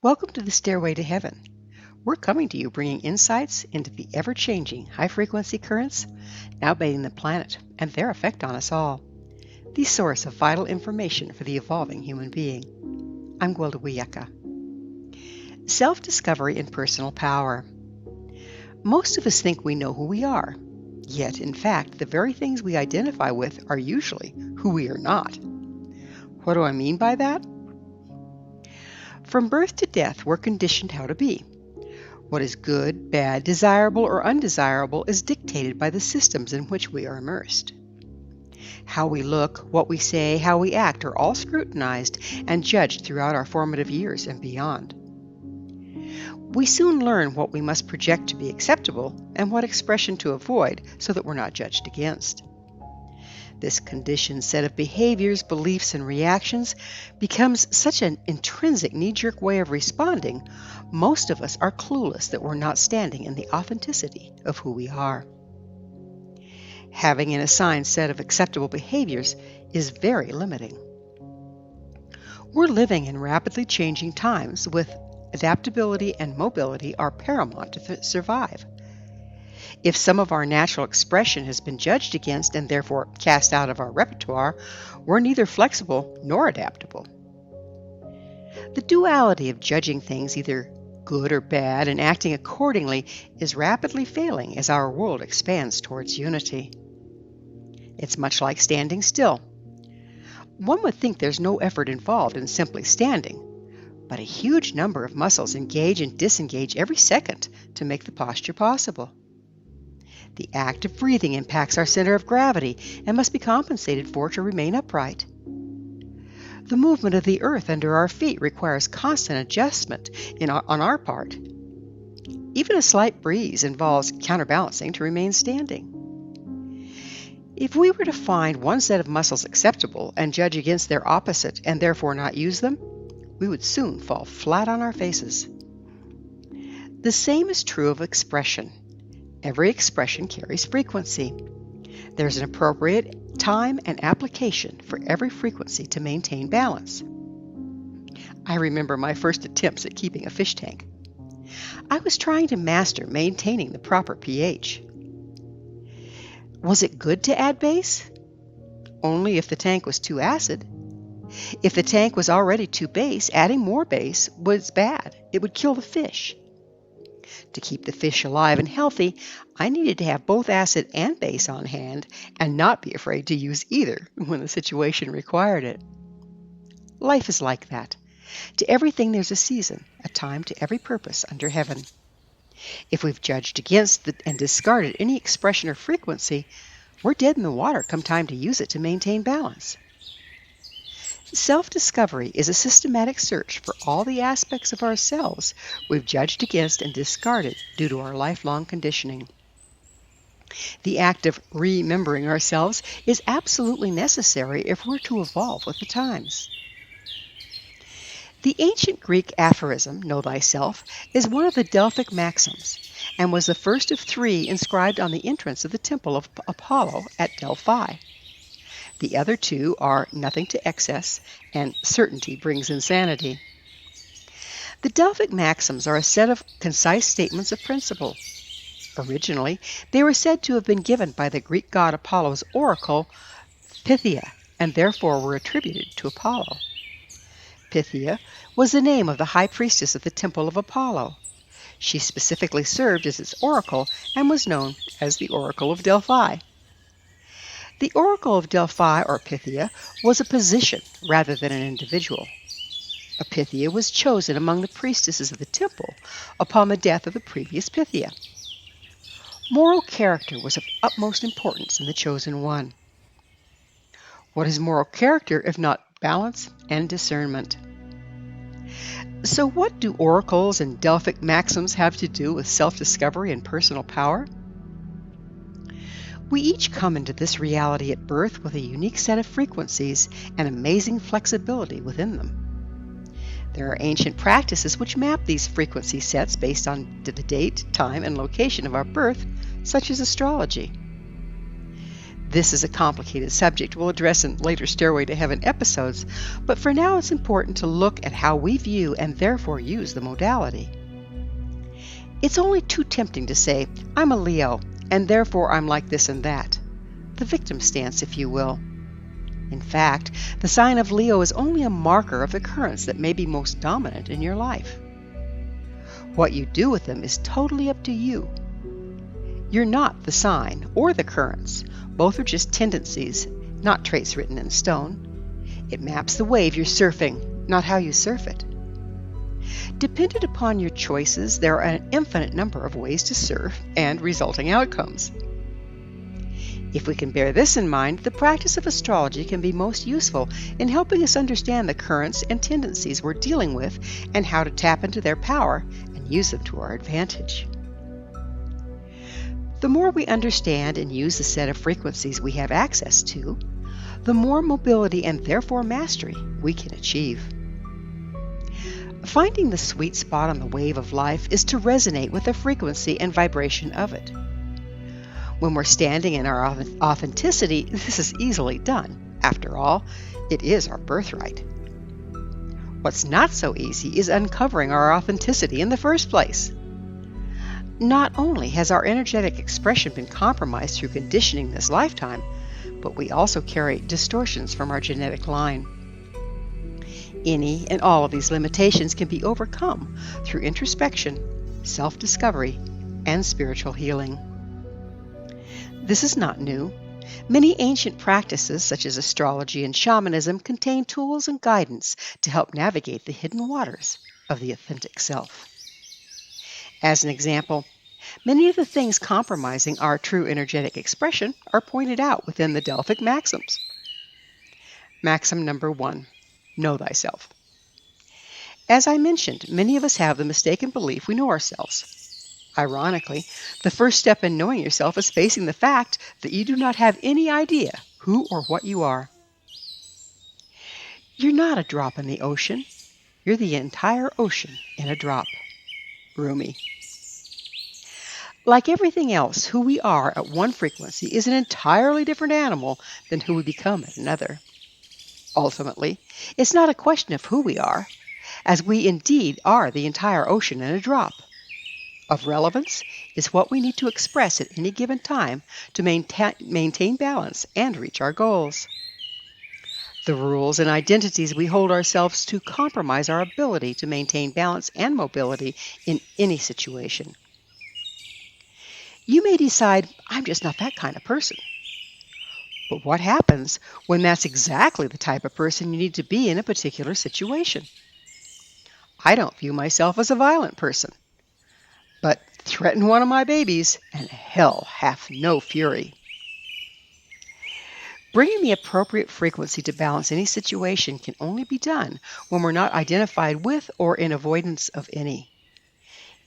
Welcome to the Stairway to Heaven. We're coming to you bringing insights into the ever-changing high-frequency currents now bathing the planet and their effect on us all, the source of vital information for the evolving human being. I'm Gwilda Wiyaka. Self-discovery and personal power. Most of us think we know who we are, yet in fact the very things we identify with are usually who we are not. What do I mean by that? From birth to death, we're conditioned how to be. What is good, bad, desirable, or undesirable is dictated by the systems in which we are immersed. How we look, what we say, how we act are all scrutinized and judged throughout our formative years and beyond. We soon learn what we must project to be acceptable and what expression to avoid so that we're not judged against. This conditioned set of behaviors, beliefs, and reactions becomes such an intrinsic knee-jerk way of responding, most of us are clueless that we're not standing in the authenticity of who we are. Having an assigned set of acceptable behaviors is very limiting. We're living in rapidly changing times with adaptability and mobility are paramount to survive. If some of our natural expression has been judged against and therefore cast out of our repertoire, we're neither flexible nor adaptable. The duality of judging things either good or bad and acting accordingly is rapidly failing as our world expands towards unity. It's much like standing still. One would think there's no effort involved in simply standing, but a huge number of muscles engage and disengage every second to make the posture possible. The act of breathing impacts our center of gravity and must be compensated for to remain upright. The movement of the earth under our feet requires constant adjustment on our part. Even a slight breeze involves counterbalancing to remain standing. If we were to find one set of muscles acceptable and judge against their opposite and therefore not use them, we would soon fall flat on our faces. The same is true of expression. Every expression carries frequency. There's an appropriate time and application for every frequency to maintain balance. I remember my first attempts at keeping a fish tank. I was trying to master maintaining the proper pH. Was it good to add base? Only if the tank was too acid. If the tank was already too base, adding more base was bad. It would kill the fish. To keep the fish alive and healthy, I needed to have both acid and base on hand and not be afraid to use either when the situation required it. Life is like that. To everything there's a season, a time to every purpose under heaven. If we've judged against and discarded any expression or frequency, we're dead in the water come time to use it to maintain balance. Self-discovery is a systematic search for all the aspects of ourselves we've judged against and discarded due to our lifelong conditioning. The act of remembering ourselves is absolutely necessary if we're to evolve with the times. The ancient Greek aphorism, "Know thyself," is one of the Delphic maxims and was the first of three inscribed on the entrance of the temple of Apollo at Delphi. The other two are "nothing to excess" and "certainty brings insanity." The Delphic maxims are a set of concise statements of principle. Originally, they were said to have been given by the Greek god Apollo's oracle, Pythia, and therefore were attributed to Apollo. Pythia was the name of the high priestess of the temple of Apollo. She specifically served as its oracle and was known as the Oracle of Delphi. The Oracle of Delphi, or Pythia, was a position rather than an individual. A Pythia was chosen among the priestesses of the temple upon the death of the previous Pythia. Moral character was of utmost importance in the chosen one. What is moral character if not balance and discernment? So what do oracles and Delphic maxims have to do with self-discovery and personal power? We each come into this reality at birth with a unique set of frequencies and amazing flexibility within them. There are ancient practices which map these frequency sets based on the date, time, and location of our birth, such as astrology. This is a complicated subject we'll address in later Stairway to Heaven episodes, but for now it's important to look at how we view and therefore use the modality. It's only too tempting to say, I'm a Leo, and therefore I'm like this and that. The victim stance, if you will. In fact, the sign of Leo is only a marker of the currents that may be most dominant in your life. What you do with them is totally up to you. You're not the sign or the currents. Both are just tendencies, not traits written in stone. It maps the wave you're surfing, not how you surf it. Dependent upon your choices, there are an infinite number of ways to surf and resulting outcomes. If we can bear this in mind, the practice of astrology can be most useful in helping us understand the currents and tendencies we're dealing with and how to tap into their power and use them to our advantage. The more we understand and use the set of frequencies we have access to, the more mobility and therefore mastery we can achieve. Finding the sweet spot on the wave of life is to resonate with the frequency and vibration of it. When we're standing in our authenticity, this is easily done. After all, it is our birthright. What's not so easy is uncovering our authenticity in the first place. Not only has our energetic expression been compromised through conditioning this lifetime, but we also carry distortions from our genetic line. Any and all of these limitations can be overcome through introspection, self-discovery, and spiritual healing. This is not new. Many ancient practices, such as astrology and shamanism, contain tools and guidance to help navigate the hidden waters of the authentic self. As an example, many of the things compromising our true energetic expression are pointed out within the Delphic maxims. Maxim number 1, know thyself. As I mentioned, many of us have the mistaken belief we know ourselves. Ironically, the first step in knowing yourself is facing the fact that you do not have any idea who or what you are. You're not a drop in the ocean. You're the entire ocean in a drop. Rumi. Like everything else, who we are at one frequency is an entirely different animal than who we become at another. Ultimately, it's not a question of who we are, as we indeed are the entire ocean in a drop. Of relevance is what we need to express at any given time to maintain balance and reach our goals. The rules and identities we hold ourselves to compromise our ability to maintain balance and mobility in any situation. You may decide, I'm just not that kind of person. But what happens when that's exactly the type of person you need to be in a particular situation? I don't view myself as a violent person, but threaten one of my babies, and hell hath no fury. Bringing the appropriate frequency to balance any situation can only be done when we're not identified with or in avoidance of any.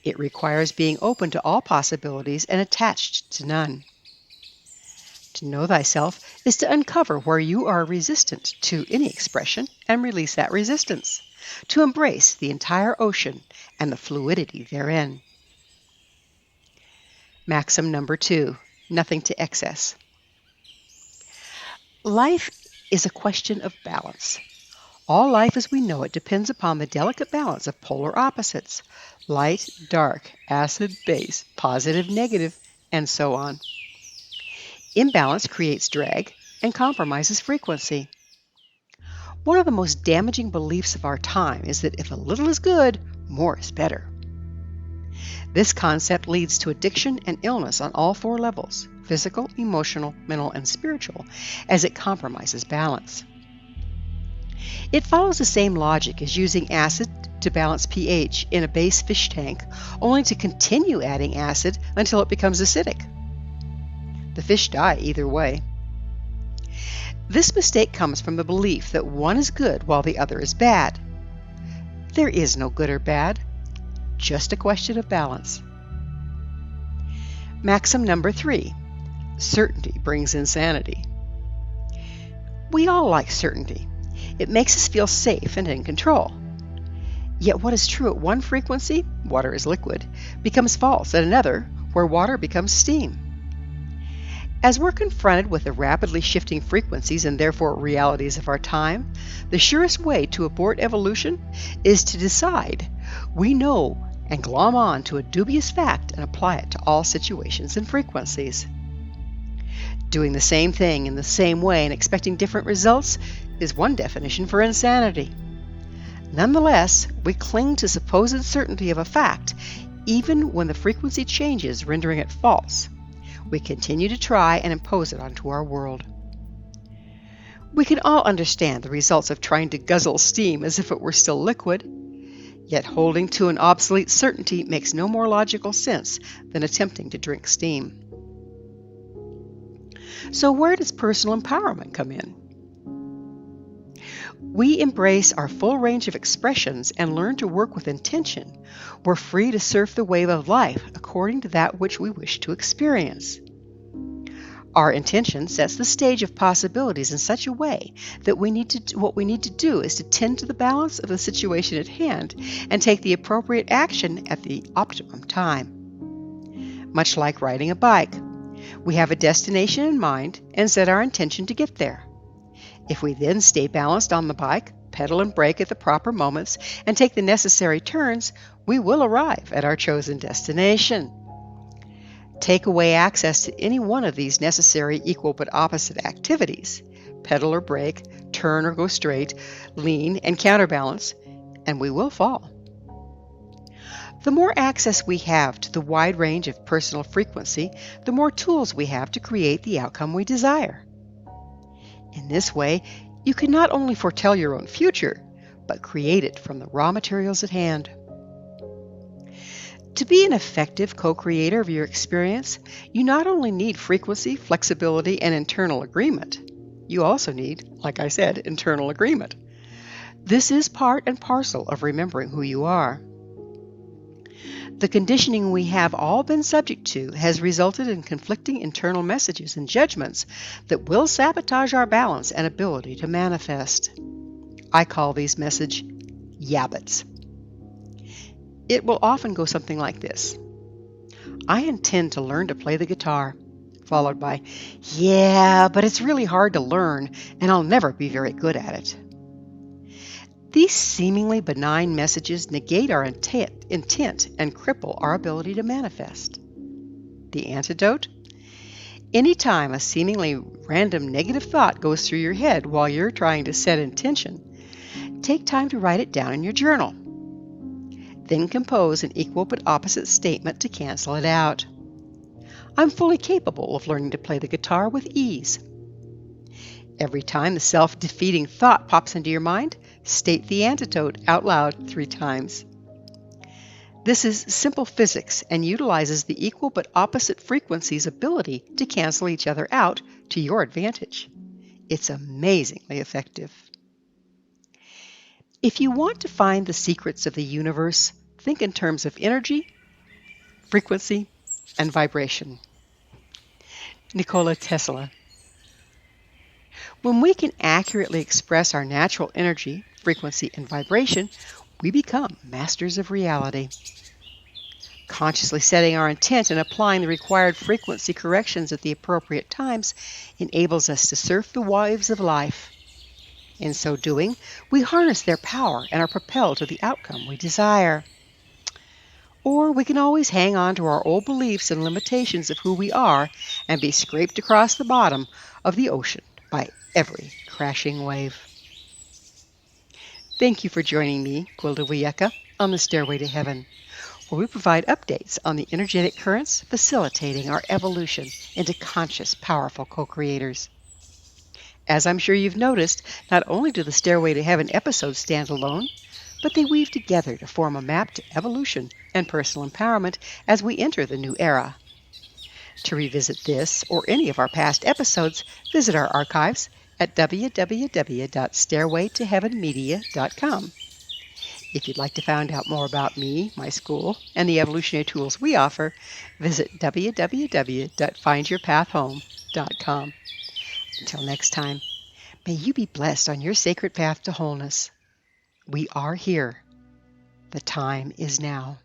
It requires being open to all possibilities and attached to none. To know thyself is to uncover where you are resistant to any expression and release that resistance, to embrace the entire ocean and the fluidity therein. Maxim number 2, nothing to excess. Life is a question of balance. All life as we know it depends upon the delicate balance of polar opposites, light, dark, acid, base, positive, negative, and so on. Imbalance creates drag and compromises frequency. One of the most damaging beliefs of our time is that if a little is good, more is better. This concept leads to addiction and illness on all 4 levels, physical, emotional, mental, and spiritual, as it compromises balance. It follows the same logic as using acid to balance pH in a base fish tank, only to continue adding acid until it becomes acidic. The fish die either way. This mistake comes from the belief that one is good while the other is bad. There is no good or bad, just a question of balance. Maxim number 3, certainty brings insanity. We all like certainty. It makes us feel safe and in control. Yet what is true at one frequency, water is liquid, becomes false at another, where water becomes steam. As we're confronted with the rapidly shifting frequencies and therefore realities of our time, the surest way to abort evolution is to decide we know and glom on to a dubious fact and apply it to all situations and frequencies. Doing the same thing in the same way and expecting different results is one definition for insanity. Nonetheless, we cling to supposed certainty of a fact, even when the frequency changes, rendering it false. We continue to try and impose it onto our world. We can all understand the results of trying to guzzle steam as if it were still liquid, yet holding to an obsolete certainty makes no more logical sense than attempting to drink steam. So where does personal empowerment come in? We embrace our full range of expressions and learn to work with intention. We're free to surf the wave of life according to that which we wish to experience. Our intention sets the stage of possibilities in such a way that what we need to do is to tend to the balance of the situation at hand and take the appropriate action at the optimum time. Much like riding a bike, we have a destination in mind and set our intention to get there. If we then stay balanced on the bike, pedal and brake at the proper moments, and take the necessary turns, we will arrive at our chosen destination. Take away access to any one of these necessary equal but opposite activities, pedal or brake, turn or go straight, lean and counterbalance, and we will fall. The more access we have to the wide range of personal frequency, the more tools we have to create the outcome we desire. In this way, you can not only foretell your own future, but create it from the raw materials at hand. To be an effective co-creator of your experience, you not only need frequency, flexibility, and internal agreement, you also need, like I said, internal agreement. This is part and parcel of remembering who you are. The conditioning we have all been subject to has resulted in conflicting internal messages and judgments that will sabotage our balance and ability to manifest. I call these messages yabbits. It will often go something like this. I intend to learn to play the guitar, followed by, yeah, but it's really hard to learn and I'll never be very good at it. These seemingly benign messages negate our intent and cripple our ability to manifest. The antidote? Anytime a seemingly random negative thought goes through your head while you're trying to set intention, take time to write it down in your journal. Then compose an equal but opposite statement to cancel it out. I'm fully capable of learning to play the guitar with ease. Every time the self-defeating thought pops into your mind, state the antidote out loud 3 times. This is simple physics and utilizes the equal but opposite frequencies' ability to cancel each other out to your advantage. It's amazingly effective. If you want to find the secrets of the universe, think in terms of energy, frequency, and vibration. Nikola Tesla. When we can accurately express our natural energy, frequency, and vibration, we become masters of reality. Consciously setting our intent and applying the required frequency corrections at the appropriate times enables us to surf the waves of life. In so doing, we harness their power and are propelled to the outcome we desire. Or we can always hang on to our old beliefs and limitations of who we are and be scraped across the bottom of the ocean by every crashing wave. Thank you for joining me, Gwilda Wiyaka, on the Stairway to Heaven, where we provide updates on the energetic currents facilitating our evolution into conscious, powerful co-creators. As I'm sure you've noticed, not only do the Stairway to Heaven episodes stand alone, but they weave together to form a map to evolution and personal empowerment as we enter the new era. To revisit this or any of our past episodes, visit our archives at www.stairwaytoheavenmedia.com. If you'd like to find out more about me, my school, and the evolutionary tools we offer, visit www.findyourpathhome.com. Until next time, may you be blessed on your sacred path to wholeness. We are here. The time is now.